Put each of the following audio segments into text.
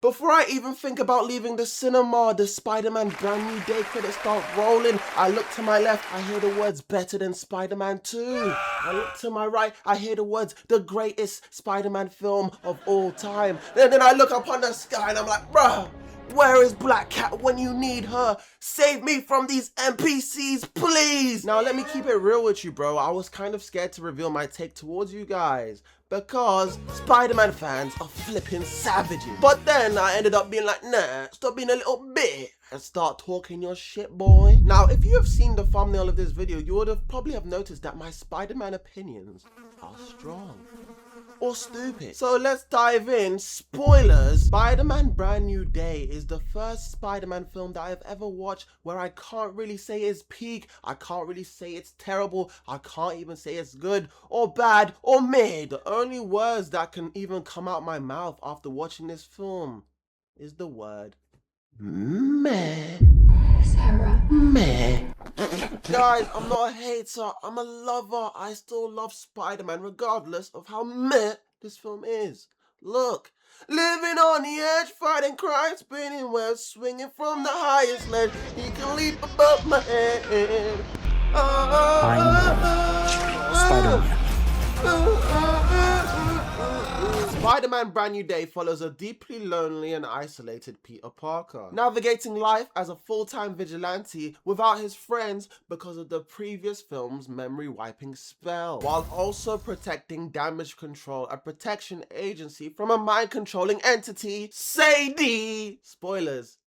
Before I even think about leaving the cinema, the Spider-Man Brand New Day credits start rolling. I look to my left, I hear the words better than Spider-Man 2. I look to my right, I hear the words the greatest Spider-Man film of all time. And then I look up on the sky and I'm like, bruh, where is Black Cat when you need her? Save me from these NPCs, please! Now let me keep it real with you, bro. I was kind of scared to reveal my take towards you guys, because Spider-Man fans are flipping savages. But then I ended up being like, nah, stop being a little bit and start talking your shit, boy. Now, if you have seen the thumbnail of this video, you would have probably have noticed that my Spider-Man opinions are strong or stupid. So let's dive in. Spoilers. Spider-Man Brand New Day is the first Spider-Man film that I've ever watched where I can't really say it's peak, I can't really say it's terrible, I can't even say it's good or bad or mid. The only words that can even come out my mouth after watching this film is the word meh. Sarah. Meh. Guys, I'm not a hater, I'm a lover. I still love Spider-Man regardless of how meh this film is. Look, living on the edge, fighting crime, spinning webs, swinging from the highest ledge. He can leap above my head. Spider-Man. Spider-Man Brand New Day follows a deeply lonely and isolated Peter Parker, navigating life as a full-time vigilante without his friends because of the previous film's memory-wiping spell, while also protecting Damage Control, a protection agency from a mind-controlling entity, Sadie! Spoilers.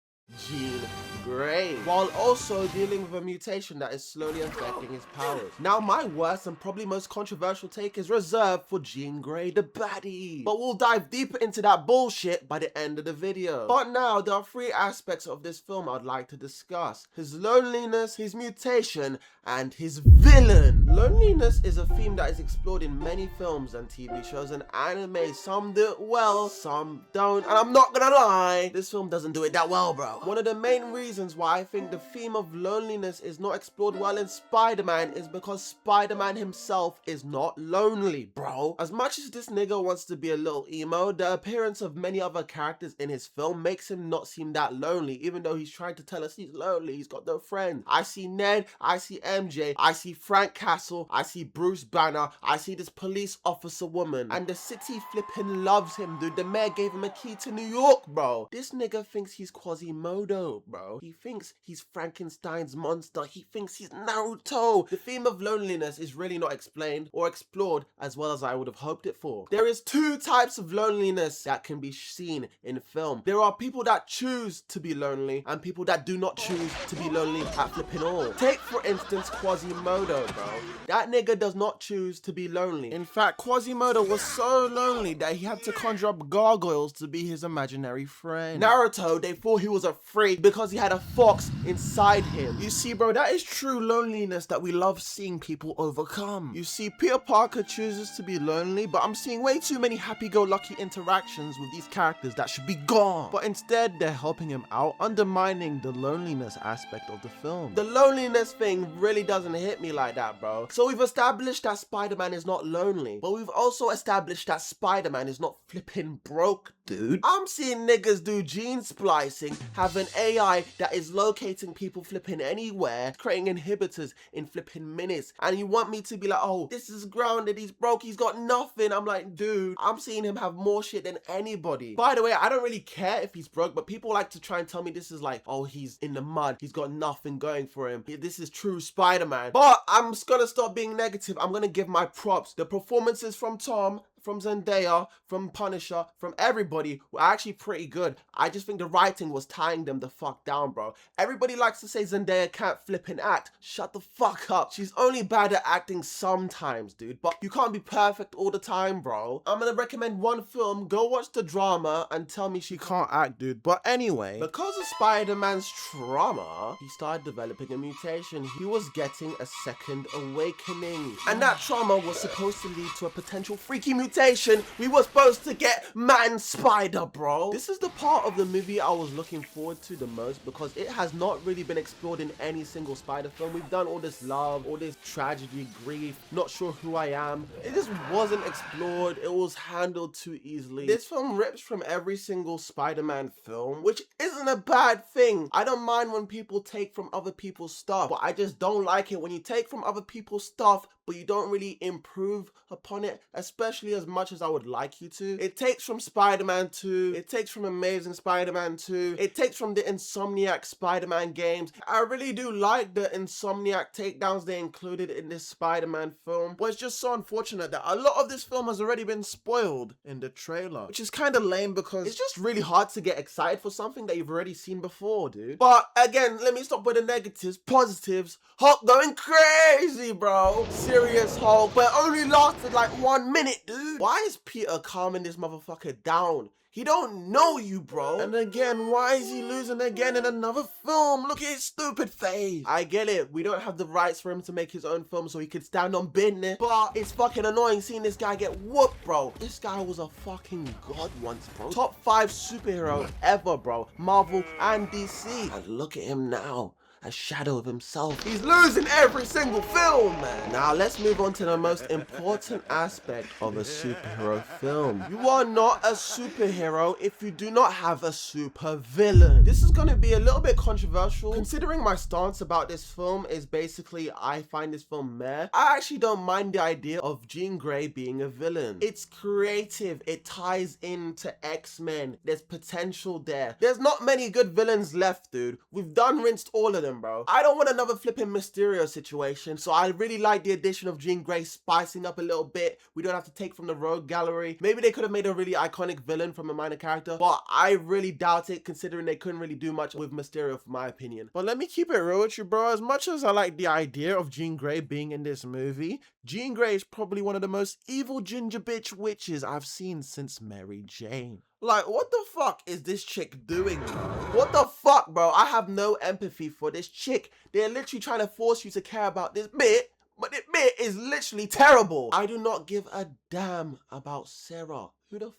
Jean Grey, while also dealing with a mutation that is slowly affecting his powers. Now, my worst and probably most controversial take is reserved for Jean Grey, the baddie, but we'll dive deeper into that bullshit by the end of the video. But now, there are three aspects of this film I'd like to discuss: his loneliness, his mutation, and his villain. Loneliness is a theme that is explored in many films and TV shows and anime. Some do it well, some don't, and I'm not gonna lie, this film doesn't do it that well, bro. One of the main reasons why I think the theme of loneliness is not explored well in Spider-Man is because Spider-Man himself is not lonely, bro. As much as this nigga wants to be a little emo, the appearance of many other characters in his film makes him not seem that lonely, even though he's trying to tell us he's lonely, he's got no friends. I see Ned, I see MJ, I see Frank Castle, I see Bruce Banner, I see this police officer woman, and the city flipping loves him, dude. The mayor gave him a key to New York, bro. This nigga thinks he's Quasimodo, bro. He thinks he's Frankenstein's monster. He thinks he's Naruto. The theme of loneliness is really not explained or explored as well as I would have hoped it for. There is two types of loneliness that can be seen in film. There are people that choose to be lonely and people that do not choose to be lonely at flipping all. Take for instance Quasimodo, bro. That nigga does not choose to be lonely. In fact, Quasimodo was so lonely that he had to conjure up gargoyles to be his imaginary friend. Naruto, they thought he was a freak because he had a fox inside him. You see, bro, that is true loneliness that we love seeing people overcome. You see, Peter Parker chooses to be lonely, but I'm seeing way too many happy-go-lucky interactions with these characters that should be gone. But instead, they're helping him out, undermining the loneliness aspect of the film. The loneliness thing really doesn't hit me like that, bro. So we've established that Spider-Man is not lonely, but we've also established that Spider-Man is not flipping broke, dude. I'm seeing niggas do gene splicing, have an AI that is locating people flipping anywhere, creating inhibitors in flipping minutes, and you want me to be like, oh, this is grounded, he's broke, he's got nothing. I'm like, dude, I'm seeing him have more shit than anybody. By the way, I don't really care if he's broke, but people like to try and tell me this is like, oh, he's in the mud, he's got nothing going for him, this is true Spider-Man. But I'm just gonna stop being negative. I'm gonna give my props. The performances from Tom, from Zendaya, from Punisher, from everybody were actually pretty good. I just think the writing was tying them the fuck down, bro. Everybody likes to say Zendaya can't flip and act. Shut the fuck up. She's only bad at acting sometimes, dude. But you can't be perfect all the time, bro. I'm gonna recommend one film. Go watch the drama and tell me she can't act, dude. But anyway, because of Spider-Man's trauma, he started developing a mutation. He was getting a second awakening. And that trauma was supposed to lead to a potential freaky mutation reputation, we were supposed to get Man Spider, bro. This is the part of the movie I was looking forward to the most because it has not really been explored in any single Spider film. We've done all this love, all this tragedy, grief, not sure who I am. It just wasn't explored. It was handled too easily. This film rips from every single Spider-Man film, which isn't a bad thing. I don't mind when people take from other people's stuff, but I just don't like it when you take from other people's stuff but you don't really improve upon it, especially as much as I would like you to. It takes from Spider-Man 2, it takes from Amazing Spider-Man 2, it takes from the Insomniac Spider-Man games. I really do like the Insomniac takedowns they included in this Spider-Man film, but it's just so unfortunate that a lot of this film has already been spoiled in the trailer, which is kind of lame because it's just really hard to get excited for something that you've already seen before, dude. But again, let me stop with the negatives. Positives, Hulk going crazy, bro. Serious Hulk, but it only lasted like 1 minute, dude. Why is Peter calming this motherfucker down? He don't know you, bro. And again, why is he losing again in another film? Look at his stupid face. I get it. We don't have the rights for him to make his own film so he could stand on business. But it's fucking annoying seeing this guy get whooped, bro. This guy was a fucking god once, bro. Top 5 superhero ever, bro. Marvel and DC. And look at him now. A shadow of himself. He's losing every single film, man. Now let's move on to the most important aspect of a superhero film. You are not a superhero if you do not have a super villain. This is going to be a little bit controversial considering my stance about this film is basically I find this film meh. I actually don't mind the idea of Jean Grey being a villain. It's creative. It ties into X-Men. There's potential there. There's not many good villains left, dude. We've rinsed all of them, bro. I don't want another flipping Mysterio situation, so I really like the addition of Jean Grey spicing up a little bit. We don't have to take from the rogue gallery. Maybe they could have made a really iconic villain from a minor character, but I really doubt it considering they couldn't really do much with Mysterio, for my opinion. But let me keep it real with you, bro. As much as I like the idea of Jean Grey being in this movie, Jean Grey is probably one of the most evil ginger bitch witches I've seen since Mary Jane. Like, what the fuck is this chick doing, bro? What the fuck, bro? I have no empathy for this chick. They're literally trying to force you to care about this bit, but this bit is literally terrible. I do not give a damn about Sarah. Who the fuck?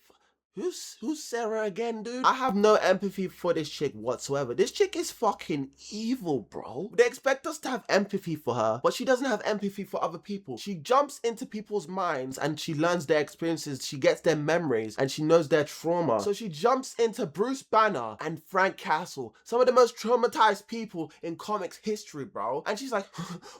Who's Sarah again, dude? I have no empathy for this chick whatsoever. This chick is fucking evil, bro. They expect us to have empathy for her, but she doesn't have empathy for other people. She jumps into people's minds and she learns their experiences. She gets their memories and she knows their trauma. So she jumps into Bruce Banner and Frank Castle, some of the most traumatized people in comics history, bro. And she's like,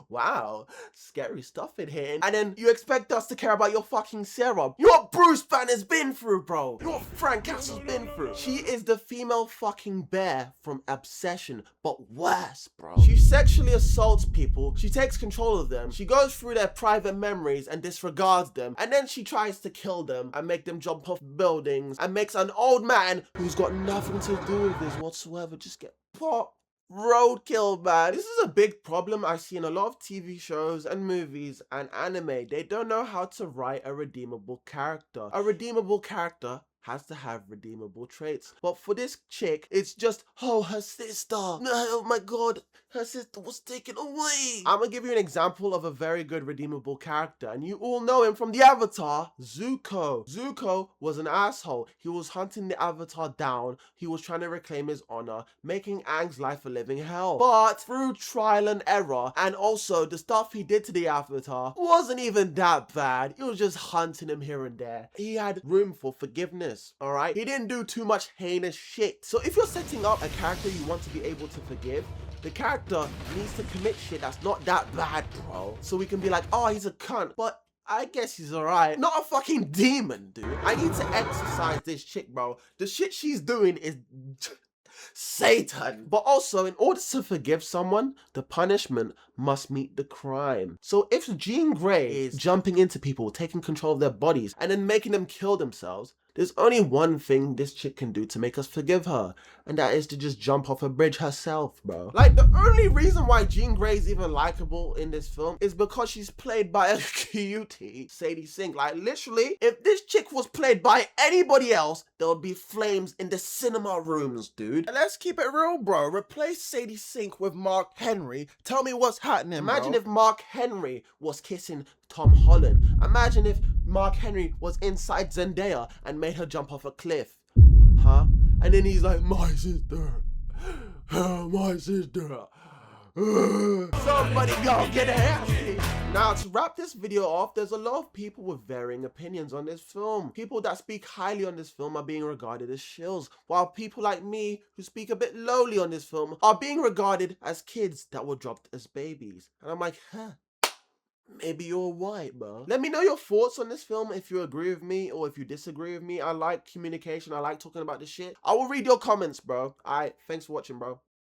wow, scary stuff in here. And then you expect us to care about your fucking Sarah. You know what Bruce Banner's been through, bro? You know what Frank Castle's been through? She is the female fucking bear from Obsession, but worse, bro. She sexually assaults people, she takes control of them, she goes through their private memories and disregards them, and then she tries to kill them and make them jump off buildings and makes an old man who's got nothing to do with this whatsoever just get popped. Roadkill, man. This is a big problem I see in a lot of TV shows and movies and anime. They don't know how to write a redeemable character. A redeemable character has to have redeemable traits. But for this chick, it's just, oh, her sister. Oh my god, her sister was taken away. I'm gonna give you an example of a very good redeemable character, and you all know him from the Avatar, Zuko. Zuko was an asshole. He was hunting the Avatar down. He was trying to reclaim his honor, making Aang's life a living hell. But through trial and error, and also the stuff he did to the Avatar wasn't even that bad. He was just hunting him here and there. He had room for forgiveness. Alright, he didn't do too much heinous shit. So if you're setting up a character you want to be able to forgive, the character needs to commit shit that's not that bad, bro. So we can be like, oh, he's a cunt, but I guess he's alright. Not a fucking demon, dude. I need to exercise this chick, bro. The shit she's doing is Satan. But also, in order to forgive someone, the punishment must meet the crime. So if Jean Grey is jumping into people, taking control of their bodies, and then making them kill themselves, there's only one thing this chick can do to make us forgive her, and that is to just jump off a bridge herself, bro. Like, the only reason why Jean Grey is even likable in this film is because she's played by a cutie, Sadie Sink. Like, literally, if this chick was played by anybody else, there would be flames in the cinema rooms, dude. And let's keep it real, bro. Replace Sadie Sink with Mark Henry. Tell me what's happening, Imagine if Mark Henry was kissing Tom Holland. Imagine if Mark Henry was inside Zendaya and made her jump off a cliff? Huh? And then he's like, my sister, my sister. Somebody go get a hand. Now, to wrap this video off, there's a lot of people with varying opinions on this film. People that speak highly on this film are being regarded as shills, while people like me, who speak a bit lowly on this film, are being regarded as kids that were dropped as babies. And I'm like, huh, maybe you're white, bro. Let me know your thoughts on this film, if you agree with me or if you disagree with me. I like communication. I like talking about this shit. I will read your comments, bro. Alright, thanks for watching, bro.